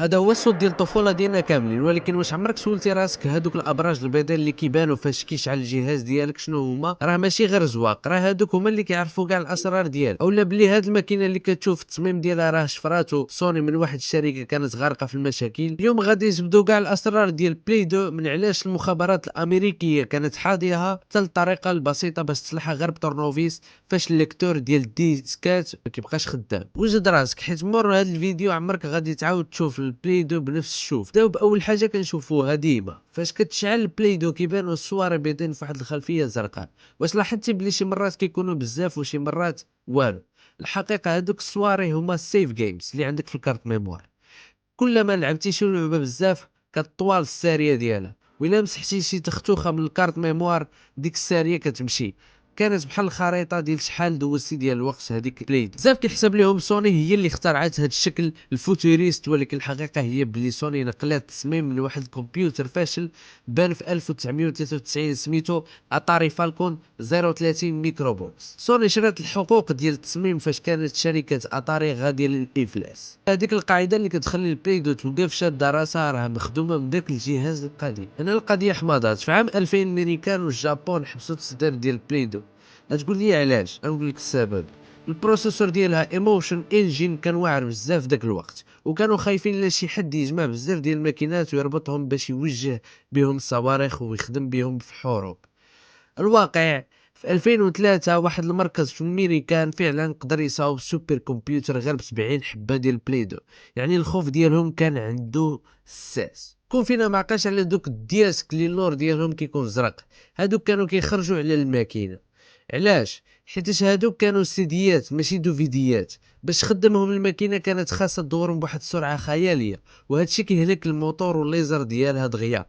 هذا هو الصوت ديال الطفوله ديالنا كاملين، ولكن واش عمرك سولتي راسك هادوك الابراج البيضاء اللي كيبانوا فاش كيشعل الجهاز ديالك شنو هما؟ راه ماشي غير زواق، راه هادوك هما اللي كيعرفوا كاع الاسرار ديالك. اولا بلي هاد الماكينه اللي كتشوف التصميم ديالها راه شفراتو سوني من واحد الشركه كانت غارقه في المشاكل. اليوم غادي يجبدوا كاع الاسرار ديال بلاي دو، من علاش المخابرات الامريكيه كانت حاضيها حتى الطريقه البسيطه باش تصلحها غير بطورنوفيس، فاش الليكتور ديال الديسكات ما كيبقاش خدام. وجد راسك حيت مور هذا الفيديو عمرك غادي تعاود تشوف البلاي دو بنفس الشوف. نبداو باول حاجه كنشوفوها ديما فاش كتشعل البلاي دو كيبانوا الصواري بيضين في واحد الخلفيه زرقاء. واش لاحظتي بلي شي مرات كيكونوا بزاف وشي مرات والو؟ الحقيقه هذوك الصواري هما السيف جيمز اللي عندك في الكارت ميموار. كلما لعبتي شي لعبه بزاف كطوال الساريه ديالها، وإلا مسحتي شي تختوخه من الكارت ميموار ديك الساريه كتمشي. كانت بحال الخريطه ديال شحال دوزتي ديال الوقت. هذيك بليد بزاف كيحسب لهم سوني هي اللي اخترعت هذا الشكل الفوتوريست، ولكن الحقيقه هي بلي سوني نقلات التصميم من واحد الكمبيوتر فاشل بان في 1993 سميتو اتاري فالكون 030 ميكرو بوكس. سوني شرات الحقوق ديال التصميم فاش كانت شركه اتاري غاديه للافلاس. هذيك القاعده اللي كتخلي البلاي-دو توقف شاده راسها راه مخدومه من داك الجهاز القديم. هنا القضيه حماضات في عام 2000 الامريكان والجابون حبسوا التصدير ديال البلاي-دو. غتقول لي علاش؟ غنقول لك السبب. البروسيسور ديالها ايموشن انجين كان واعر بزاف داك الوقت، وكانوا خايفين لا شي حد يجمع بزاف ديال الماكينات ويربطهم باش يوجه بهم الصواريخ ويخدم بهم في الحروب. الواقع في 2003 واحد المركز في الميريكان فعلا قدر يصاوب سوبر كمبيوتر غير ب70 حبه ديال بلايدو. يعني الخوف ديالهم كان عنده ساس. كون فينا ما عقلش على دوك الدياسك اللي اللور ديالهم كيكون زرق، هادوك كانوا كيخرجوا على الماكينه. علاش؟ حيتاش هادوك كانوا سيديات ماشي دوفيديات. باش تخدمهم الماكينه كانت خاصه تدورهم بواحد السرعه خياليه، وهادشي كيهلك الموتور والليزر ديالها دغيا.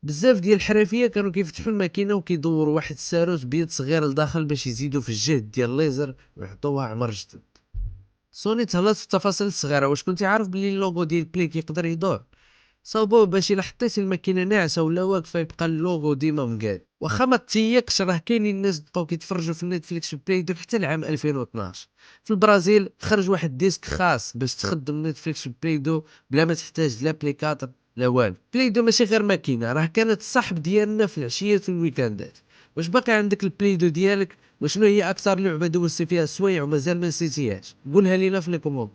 بزاف ديال الحرفيه كانوا كيفتحوا الماكينه وكيدوروا واحد الساروت بيض صغير لداخل باش يزيدوا في الجهد ديال الليزر ويحطوها عمر جديد. سوني تهلات في التفاصيل الصغيره. واش كنتي عارف بلي اللوغو ديال بلاي كيقدر يدور؟ صاوبوه باش الا حطيتي الماكينه ناعسه ولا واقفه يبقى اللوغو ديما مقاد. واخا ما تيقش راه كاينين الناس بقاو كيتفرجوا في نتفليكس بلاي دو حتى العام 2012. في البرازيل خرج واحد ديسك خاص باش تخدم نتفليكس بلاي دو بلا ما تحتاج لا بليكاتر لا والو. بلاي دو ماشي غير ماكينه، راه كانت الصاحب ديالنا في العشيات والويكاندات. واش باقي عندك البلاي دو ديالك؟ وشنو هي اكثر لعبه دوزتي فيها السوايع ومازال ما نسيتيهاش؟ قولها لينا في لي كومونت.